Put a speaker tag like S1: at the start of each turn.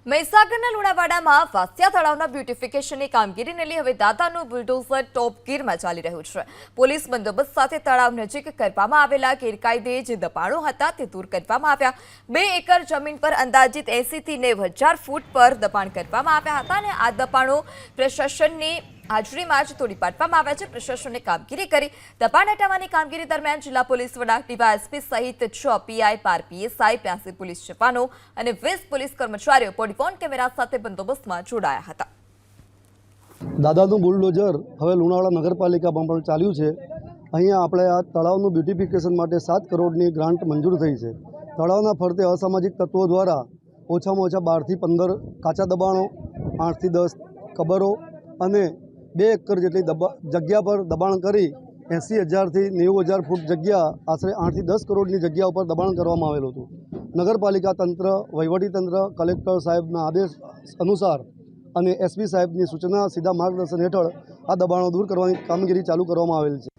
S1: મહીસાગરના લુણાવાડામાં વાસ્યા તળાવના બ્યુટિફિકેશનની કામગીરીને લઈ હવે દાદાનું બુલડોઝર ટોપ ગીરમાં ચાલી રહ્યું છે। પોલીસ બંદોબસ્ત સાથે તળાવ નજીક કરવામાં આવેલા ગેરકાયદે જે દબાણો હતા તે દૂર કરવામાં આવ્યા। 2 એકર જમીન પર અંદાજિત 80 થી 90,000 ફૂટ પર દબાણ કરવામાં આવ્યા હતા અને આ દબાણો પ્રશાસનની હાજરીમાં જ તોડી પાડવામાં આવ્યા છે। પ્રશાસને કામગીરી કરી દબાણ હટાવવાની કામગીરી દરમિયાન જિલ્લા પોલીસ વડા ડીવાયએસપી સહિત 6 પીઆઈ, 12 પીએસઆઈ, 82 પોલીસ જવાનો અને 20 પોલીસ કર્મચારીઓ પોલીફોન કેમેરા સાથે બંદોબસ્તમાં જોડાયા હતા।
S2: દાદાનું બુલડોઝર હવે લુણાવાડા નગરપાલિકામાં પણ ચાલ્યું છે। અહીંયા આપણે આ તળાવનું બ્યુટિફિકેશન માટે 7 કરોડની ગ્રાન્ટ મંજૂર થઈ છે। તળાવના ફરતે અસામાજિક તત્વો દ્વારા ઓછામાં ઓછા 12 થી 15 કાચા દબાણો, 8 થી 10 કબરો અને 2 એકર જેટલી જગ્યા પર દબાણ કરી 80,000 થી 90,000 ફૂટ જગ્યા આશરે 8 થી 10 કરોડની જગ્યા ઉપર દબાણ કરવામાં આવેલું હતું। નગરપાલિકા તંત્ર, વહીવટીતંત્ર, કલેક્ટર સાહેબના આદેશ અનુસાર અને એસપી સાહેબની સૂચના સીધા માર્ગદર્શન હેઠળ આ દબાણો દૂર કરવાની કામગીરી ચાલુ કરવામાં આવેલ છે।